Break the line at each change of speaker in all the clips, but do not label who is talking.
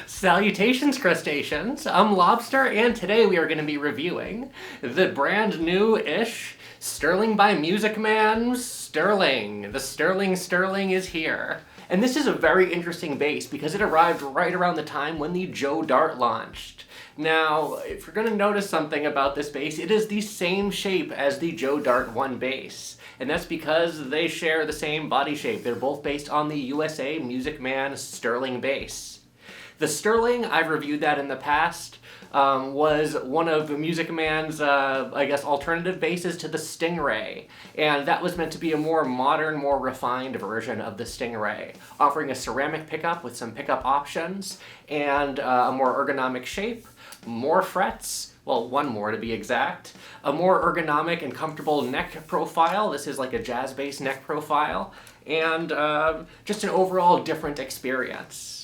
Salutations, crustaceans! I'm Lobster, and today we are going to be reviewing the brand new-ish Sterling by Music Man Sterling. The Sterling is here. And this is a very interesting bass because it arrived right around the time when the Joe Dart launched. Now, if you're going to notice something about this bass, it is the same shape as the Joe Dart 1 bass. And that's because they share the same body shape. They're both based on the USA Music Man Sterling bass. The Sterling, I've reviewed that in the past, was one of Music Man's, alternative basses to the Stingray. And that was meant to be a more modern, more refined version of the Stingray, offering a ceramic pickup with some pickup options, and a more ergonomic shape, more frets, well, one more to be exact, a more ergonomic and comfortable neck profile. This is like a jazz bass neck profile, and just an overall different experience.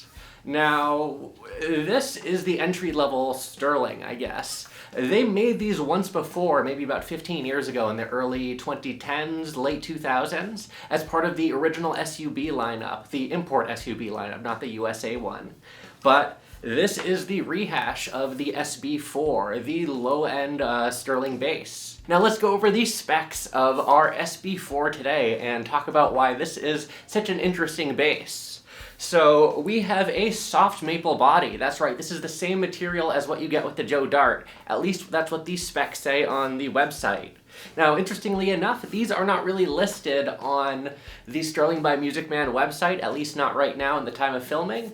Now, this is the entry-level Sterling, I guess. They made these once before, maybe about 15 years ago in the early 2010s, late 2000s, as part of the original SUB lineup, the import SUB lineup, not the USA one. But this is the rehash of the SB4, the low-end Sterling bass. Now let's go over the specs of our SB4 today and talk about why this is such an interesting bass. So we have a soft maple body. That's right, this is the same material as what you get with the Joe Dart. At least that's what these specs say on the website. Now, interestingly enough, these are not really listed on the Sterling by Music Man website, at least not right now in the time of filming,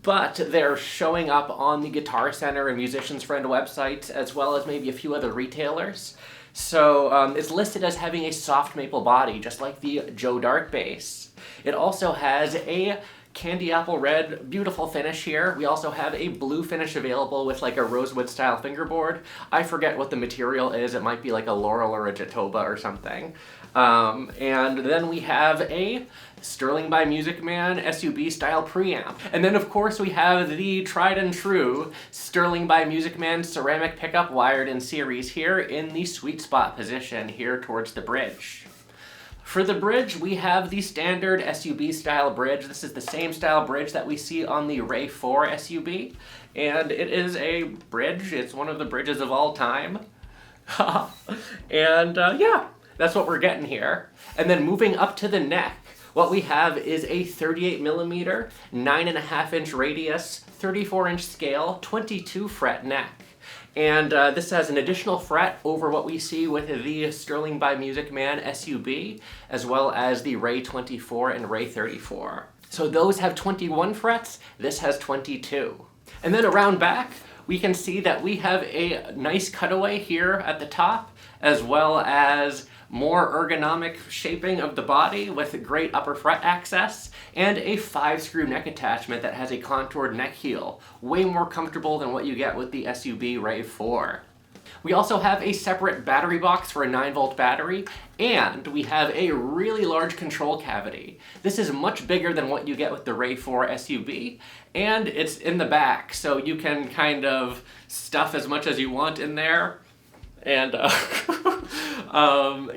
but they're showing up on the Guitar Center and Musician's Friend websites, as well as maybe a few other retailers. So it's listed as having a soft maple body, just like the Joe Dart bass. It also has a candy apple red, beautiful finish here. We also have a blue finish available with like a rosewood style fingerboard. I forget what the material is. It might be like a laurel or a jatoba or something. And then we have a Sterling by Music Man SUB style preamp. And then of course we have the tried and true Sterling by Music Man ceramic pickup wired in series here in the sweet spot position here towards the bridge. For the bridge, we have the standard SUB style bridge. This is the same style bridge that we see on the Ray 4 SUB, and it is a bridge. It's one of the bridges of all time. And yeah, that's what we're getting here. And then moving up to the neck, what we have is a 38mm, 9.5-inch radius, 34-inch scale, 22 fret neck. And this has an additional fret over what we see with the Sterling by Music Man SUB, as well as the Ray 24 and Ray 34. So those have 21 frets, this has 22. And then around back, we can see that we have a nice cutaway here at the top, as well as more ergonomic shaping of the body with great upper fret access, and a 5-screw neck attachment that has a contoured neck heel, way more comfortable than what you get with the SUB Ray 4. We also have a separate battery box for a 9-volt battery, and we have a really large control cavity. This is much bigger than what you get with the Ray 4 SUB, and it's in the back, so you can kind of stuff as much as you want in there. And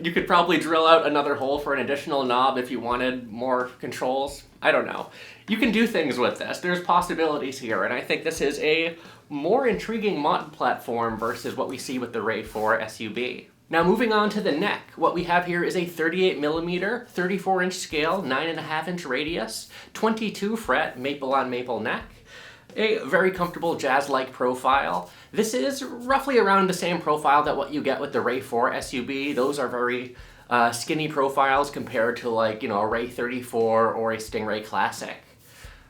you could probably drill out another hole for an additional knob if you wanted more controls. I don't know. You can do things with this. There's possibilities here, and I think this is a more intriguing mod platform versus what we see with the Ray 4 SUB. Now moving on to the neck, what we have here is a 38mm, 34-inch scale, 9.5-inch radius, 22 fret maple on maple neck. A very comfortable jazz-like profile. This is roughly around the same profile that what you get with the Ray 4 SUB. Those are very skinny profiles compared to, like, you know, a Ray 34 or a Stingray Classic.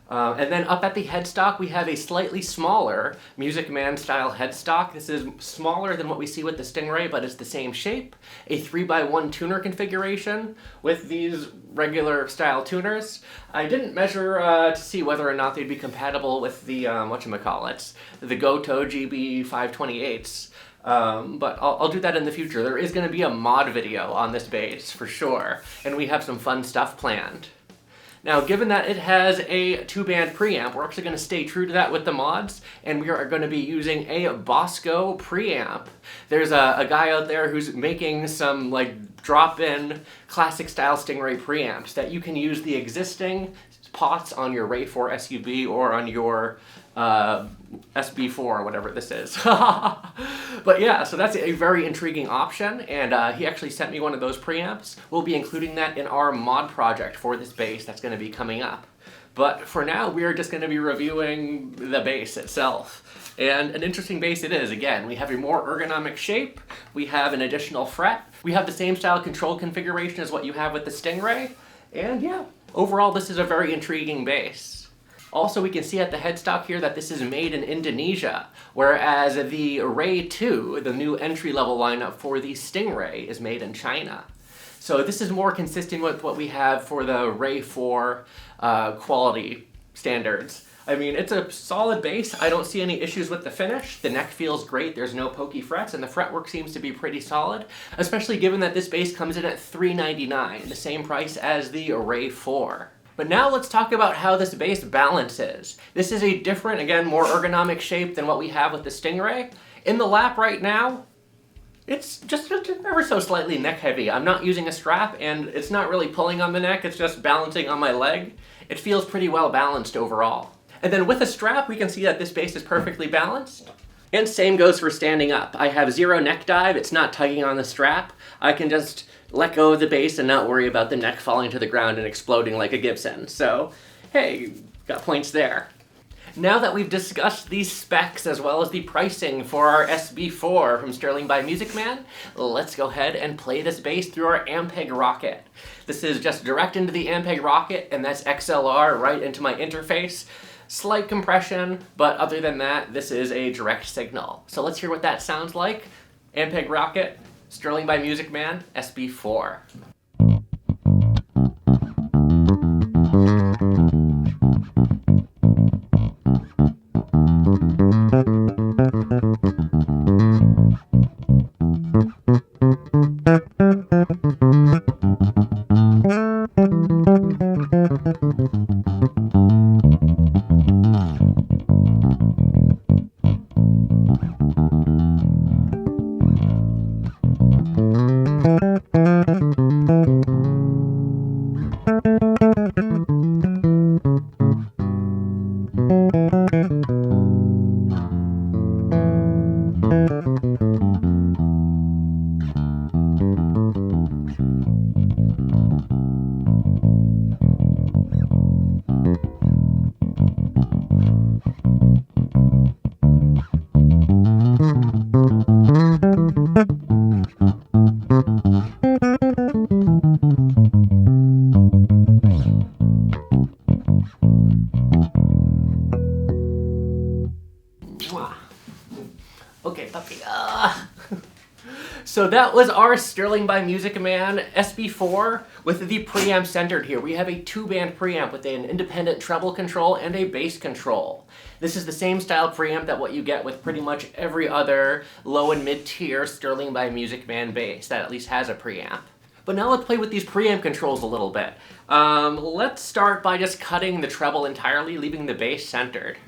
And then up at the headstock, we have a slightly smaller Music Man style headstock. This is smaller than what we see with the Stingray, but it's the same shape. A 3x1 tuner configuration with these regular style tuners. I didn't measure to see whether or not they'd be compatible with the, whatchamacallits, the Goto GB 528s. But I'll do that in the future. There is going to be a mod video on this bass, for sure, and we have some fun stuff planned. Now, given that it has a 2-band preamp, we're actually going to stay true to that with the mods, and we are going to be using a Bosco preamp. There's a guy out there who's making some, like, drop-in classic-style Stingray preamps that you can use the existing pots on your Ray 4 SUB or on your SB4 or whatever this is. But yeah, so that's a very intriguing option, and he actually sent me one of those preamps. We'll be including that in our mod project for this bass that's going to be coming up. But for now, we're just going to be reviewing the bass itself. And an interesting bass it is. Again, we have a more ergonomic shape, we have an additional fret, we have the same style control configuration as what you have with the Stingray, and yeah, overall this is a very intriguing bass. Also, we can see at the headstock here that this is made in Indonesia, whereas the Ray 2, the new entry-level lineup for the Stingray, is made in China. So this is more consistent with what we have for the Ray 4 quality standards. I mean, it's a solid bass. I don't see any issues with the finish. The neck feels great. There's no pokey frets, and the fretwork seems to be pretty solid, especially given that this bass comes in at $399, the same price as the Ray 4. But now let's talk about how this bass balances. This is a different, again, more ergonomic shape than what we have with the Stingray. In the lap right now, it's just ever so slightly neck heavy. I'm not using a strap, and it's not really pulling on the neck, it's just balancing on my leg. It feels pretty well balanced overall. And then with a strap, we can see that this bass is perfectly balanced. And same goes for standing up. I have zero neck dive, it's not tugging on the strap. I can just let go of the bass and not worry about the neck falling to the ground and exploding like a Gibson. So, hey, got points there. Now that we've discussed these specs as well as the pricing for our SB4 from Sterling by Music Man, let's go ahead and play this bass through our Ampeg Rocket. This is just direct into the Ampeg Rocket, and that's XLR right into my interface. Slight compression, but other than that, this is a direct signal. So let's hear what that sounds like. Ampeg Rocket, Sterling by Music Man, SB4. So that was our Sterling by Music Man SB4 with the preamp centered here. We have a 2-band preamp with an independent treble control and a bass control. This is the same style preamp that what you get with pretty much every other low and mid-tier Sterling by Music Man bass that at least has a preamp. But now let's play with these preamp controls a little bit. Let's start by just cutting the treble entirely, leaving the bass centered.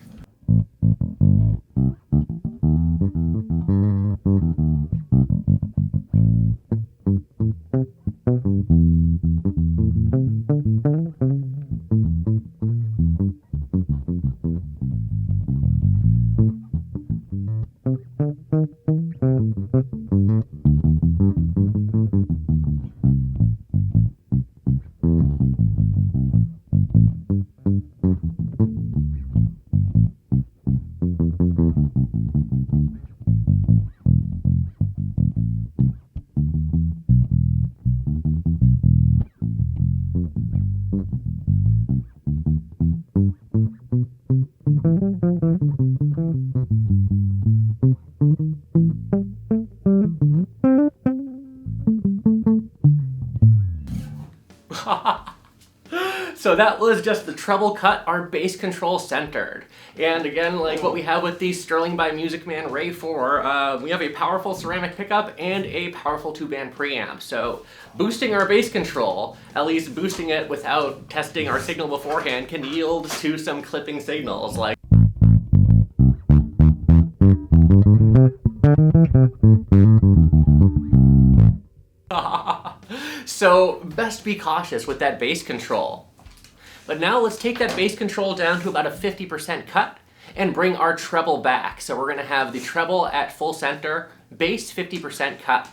So that was just the treble cut, our bass control centered. And again, like what we have with the Sterling by Music Man Ray 4, we have a powerful ceramic pickup and a powerful 2-band preamp. So boosting our bass control, at least boosting it without testing our signal beforehand, can yield to some clipping signals like so best be cautious with that bass control. But now let's take that bass control down to about a 50% cut and bring our treble back. So we're gonna have the treble at full center, bass 50% cut.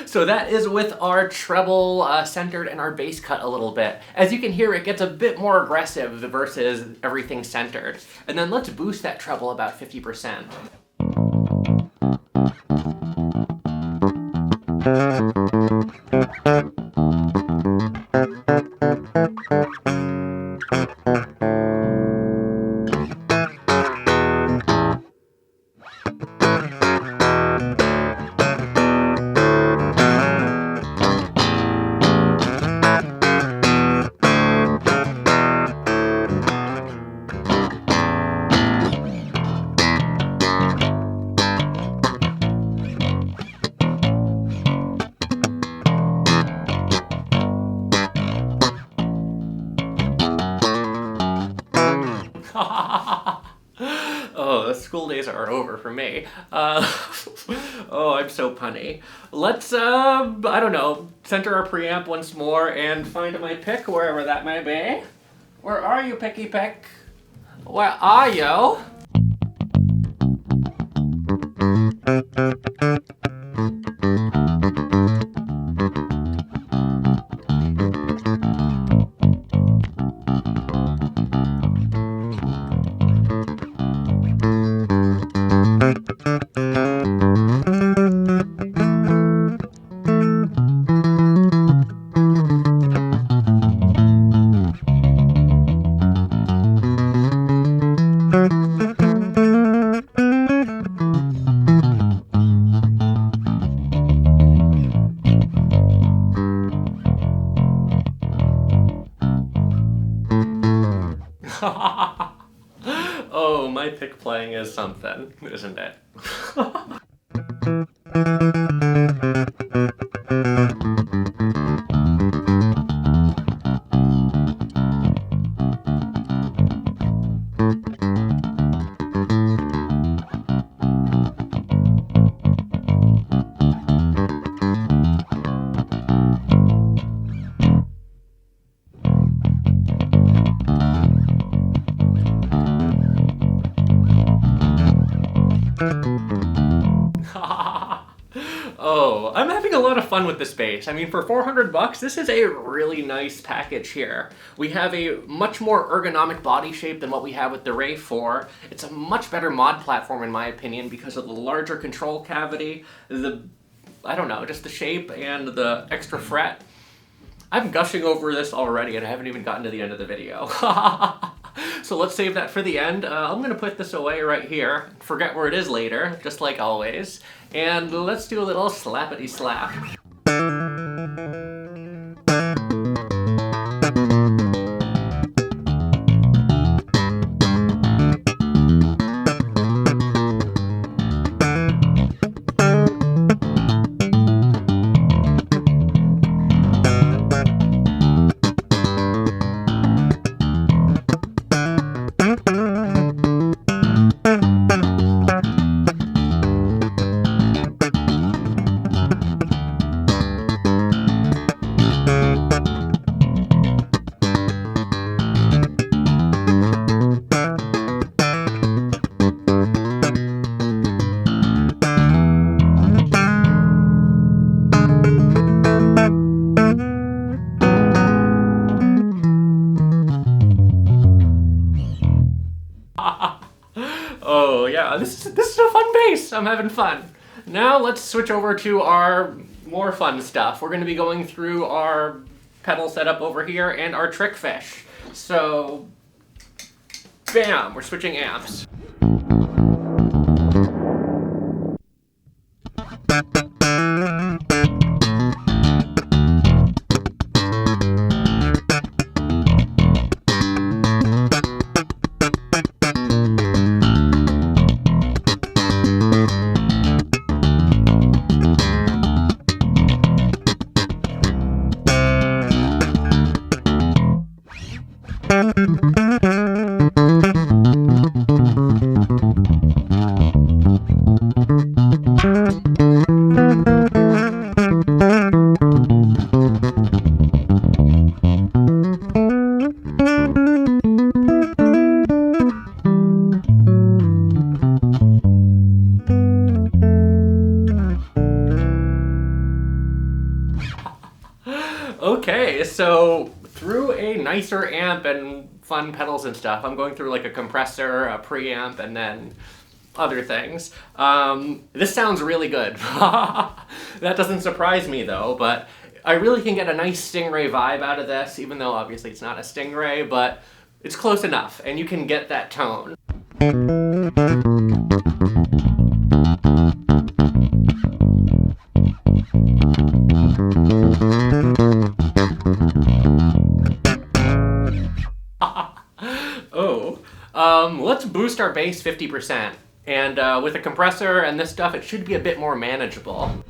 So that is with our treble centered and our bass cut a little bit. As you can hear, it gets a bit more aggressive versus everything centered. And then let's boost that treble about 50%. Oh, the school days are over for me. Oh, I'm so punny. Let's, I don't know, center our preamp once more and find my pick wherever that may be. Where are you, Picky Pick? Where are you? Oh, my pick playing is something, isn't it? Oh, I'm having a lot of fun with this bass. I mean, for 400 bucks, this is a really nice package here. We have a much more ergonomic body shape than what we have with the Ray 4. It's a much better mod platform in my opinion because of the larger control cavity, I don't know, just the shape and the extra fret. I'm gushing over this already and I haven't even gotten to the end of the video. So let's save that for the end. I'm gonna put this away right here, forget where it is later, just like always. And let's do a little slappity slap. Oh yeah, this is a fun bass. I'm having fun. Now let's switch over to our more fun stuff. We're going to be going through our pedal setup over here and our trick fish. So, bam, we're switching amps. Okay, so through a nicer amp and fun pedals and stuff, I'm going through like a compressor, a preamp, and then other things. This sounds really good. That doesn't surprise me though, but I really can get a nice Stingray vibe out of this, even though obviously it's not a Stingray, but it's close enough, and you can get that tone. Let's boost our bass 50%, and with a compressor and this stuff, it should be a bit more manageable.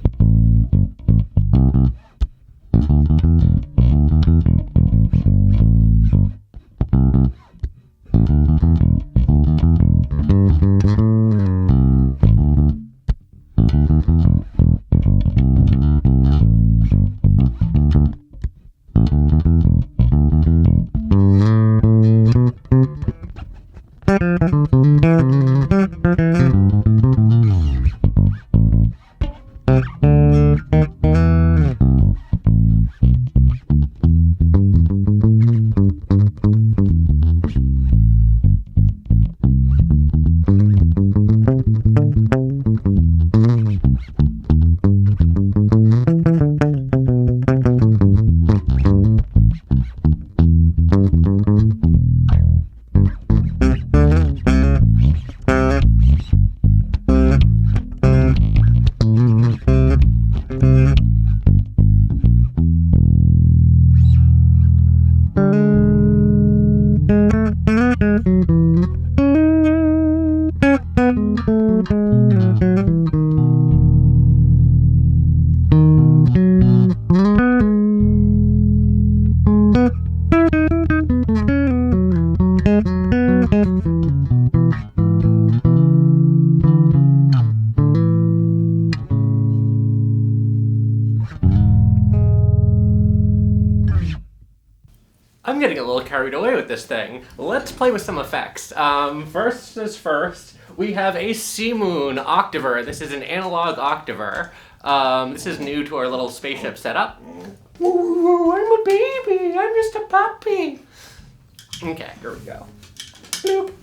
I'm getting a little carried away with this thing. Let's play with some effects. First is first, we have a Seamoon Octaver. This is an analog Octaver. This is new to our little spaceship setup. Ooh, I'm a baby. I'm just a puppy. Okay, here we go. Bloop.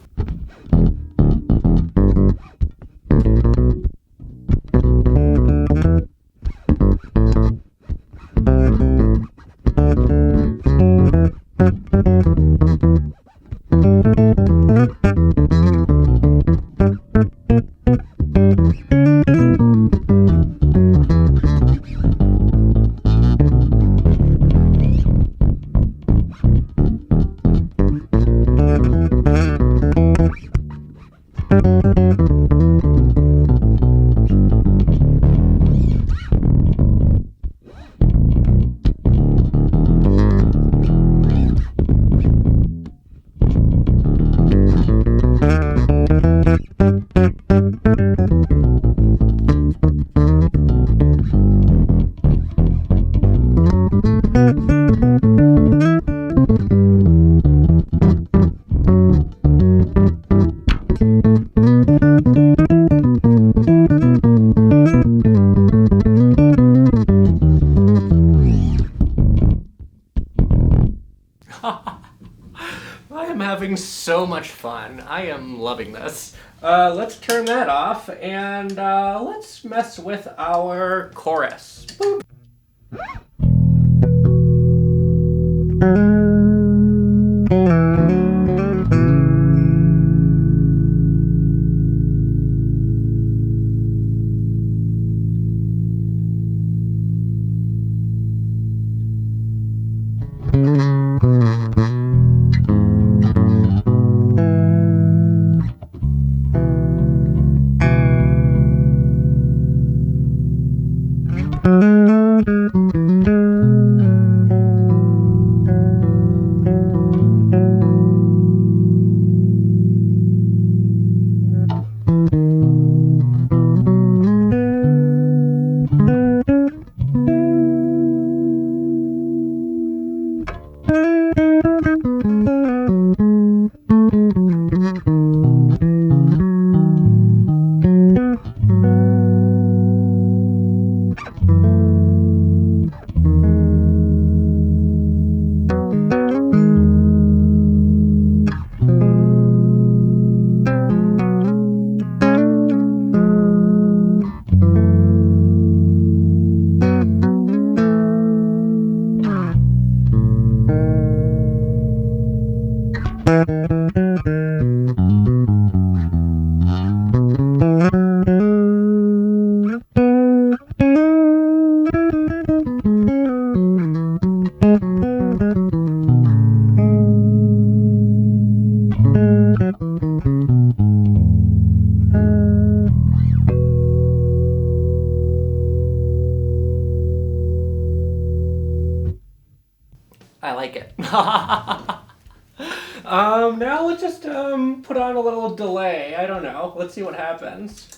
I am having so much fun. I am loving this. Let's turn that off and let's mess with our chorus. Boop. I like it. Now let's just put on a little delay. I don't know. Let's see what happens.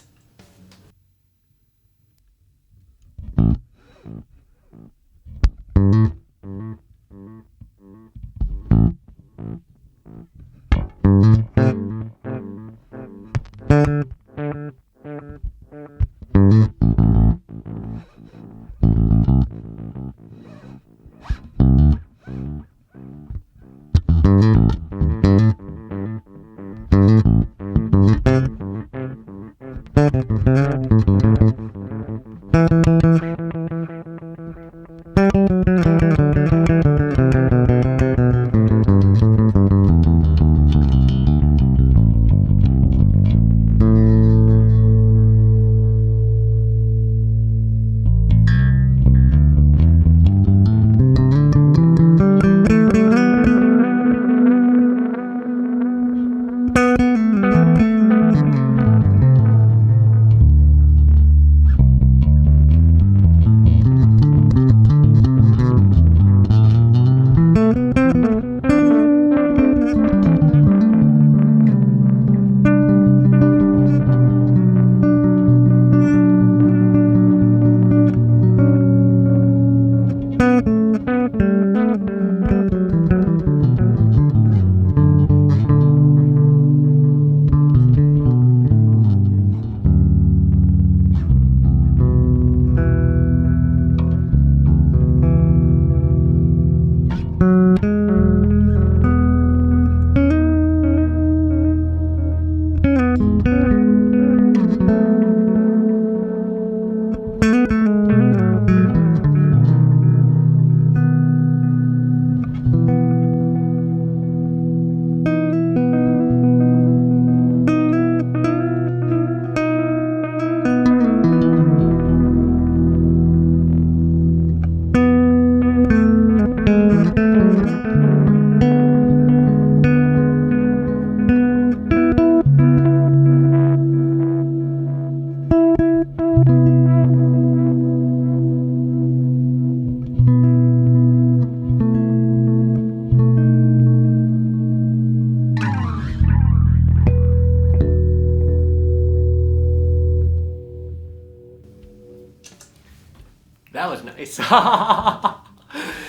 That was nice.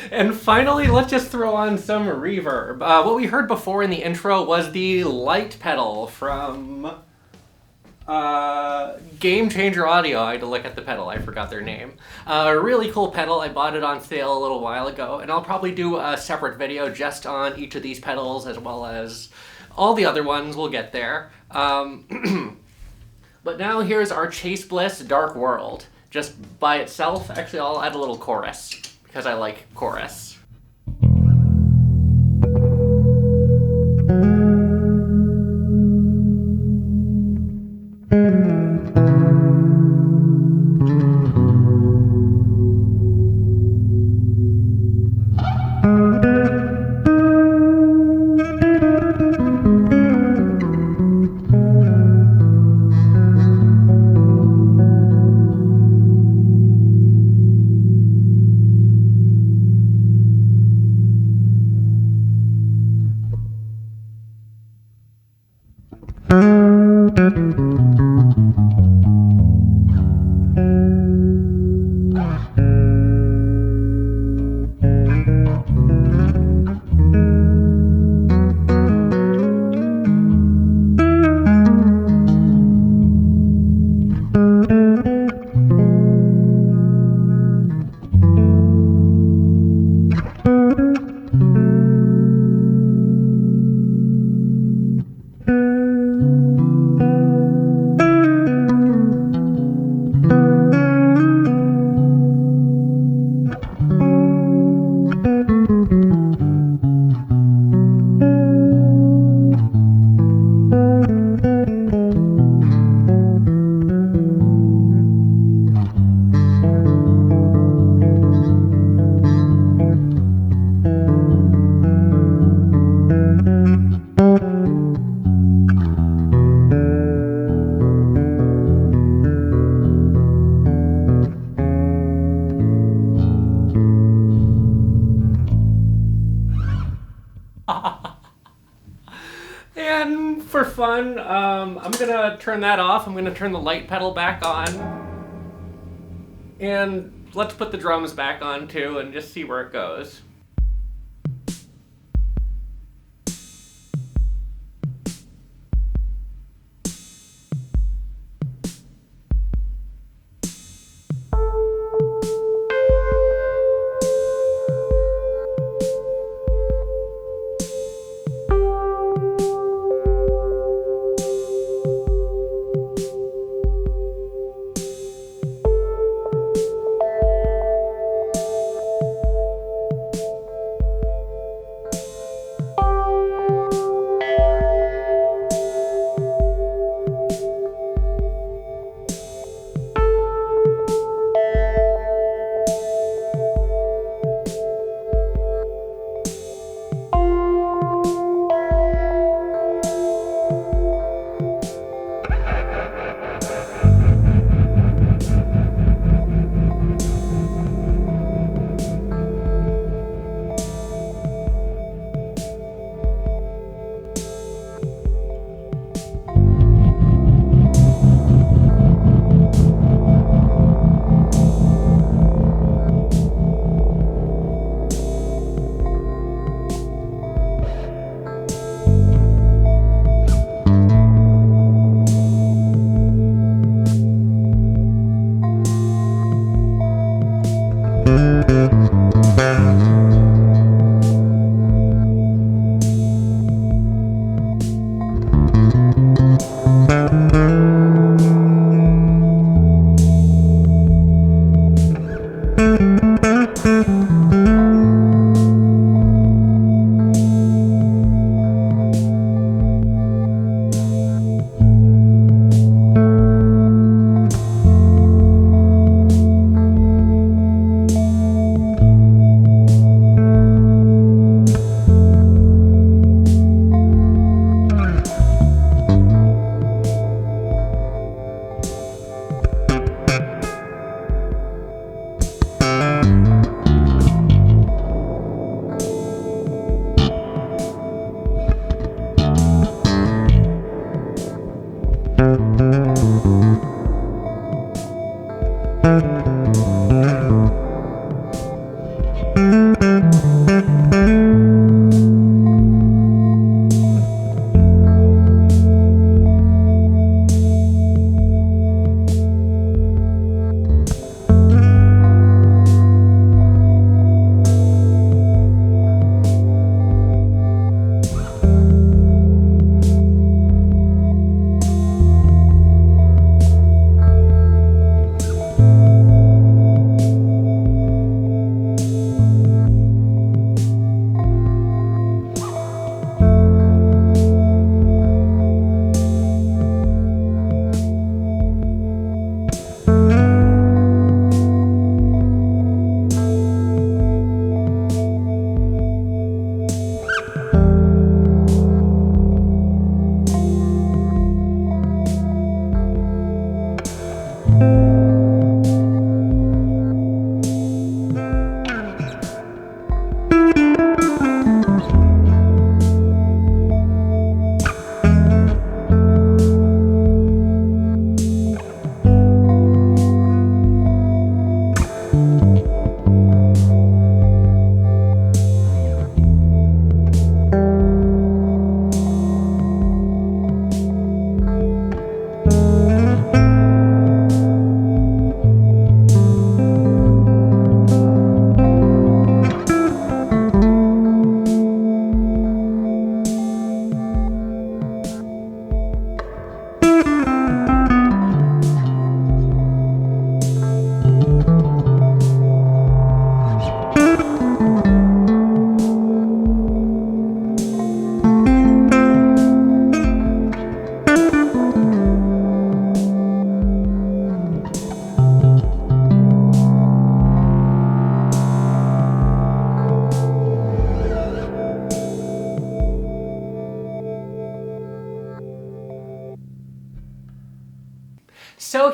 And finally, let's just throw on some reverb. What we heard before in the intro was the light pedal from Game Changer Audio. I had to look at the pedal, I forgot their name. A really cool pedal. I bought it on sale a little while ago, and I'll probably do a separate video just on each of these pedals as well as all the other ones. We'll get there. But now here's our Chase Bliss Dark World. Just by itself. Actually, I'll add a little chorus because I like chorus. And for fun, I'm gonna turn that off. I'm gonna turn the light pedal back on. And let's put the drums back on too and just see where it goes.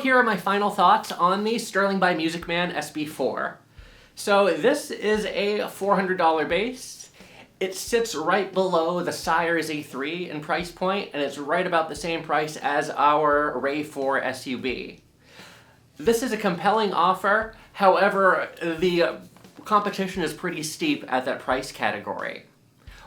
here are my final thoughts on the Sterling by Music Man SB4. So this is a $400 bass. It sits right below the Sire Z3 in price point, and it's right about the same price as our Ray 4 SUB. This is a compelling offer, however, the competition is pretty steep at that price category.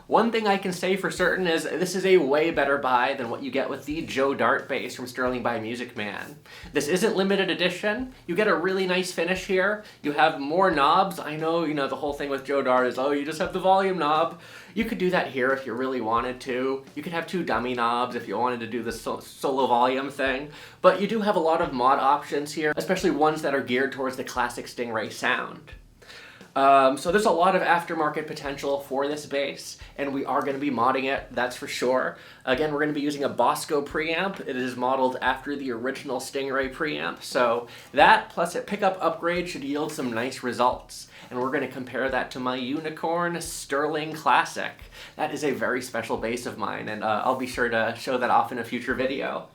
One thing I can say for certain is this is a way better buy than what you get with the Joe Dart bass from Sterling by Music Man. This isn't limited edition. You get a really nice finish here. You have more knobs. I know, the whole thing with Joe Dart is, oh, you just have the volume knob. You could do that here if you really wanted to. You could have 2 dummy knobs if you wanted to do the solo volume thing. But you do have a lot of mod options here, especially ones that are geared towards the classic Stingray sound. So there's a lot of aftermarket potential for this bass, and we are going to be modding it, that's for sure. Again, we're going to be using a Bosco preamp. It is modeled after the original Stingray preamp, so that plus a pickup upgrade should yield some nice results. And we're going to compare that to my Unicorn Sterling Classic. That is a very special bass of mine, and I'll be sure to show that off in a future video.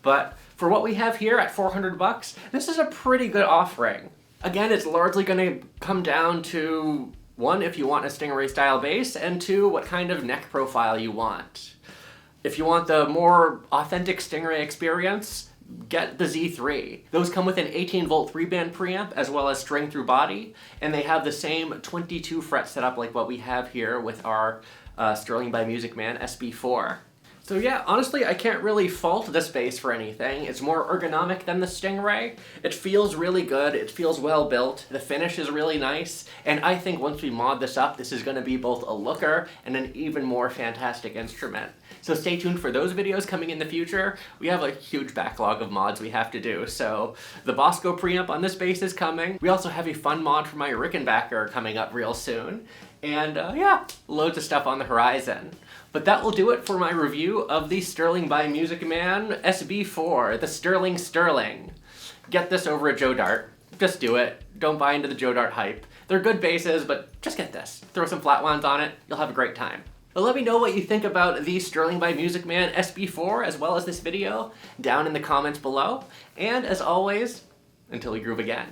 But for what we have here at $400, this is a pretty good offering. Again, it's largely going to come down to, 1, if you want a Stingray style bass, and 2, what kind of neck profile you want. If you want the more authentic Stingray experience, get the Z3. Those come with an 18-volt 3-band preamp as well as string through body, and they have the same 22 fret setup like what we have here with our Sterling by Music Man SB4. So yeah, honestly, I can't really fault this bass for anything. It's more ergonomic than the Stingray. It feels really good, it feels well built, the finish is really nice, and I think once we mod this up, this is going to be both a looker and an even more fantastic instrument. So stay tuned for those videos coming in the future. We have a huge backlog of mods we have to do, so the Bosco preamp on this bass is coming. We also have a fun mod for my Rickenbacker coming up real soon. And yeah, loads of stuff on the horizon. But that will do it for my review of the Sterling by Music Man SB4, the Sterling. Get this over at Joe Dart. Just do it. Don't buy into the Joe Dart hype. They're good basses, but just get this. Throw some flat ones on it, you'll have a great time. But let me know what you think about the Sterling by Music Man SB4 as well as this video down in the comments below. And as always, until we groove again.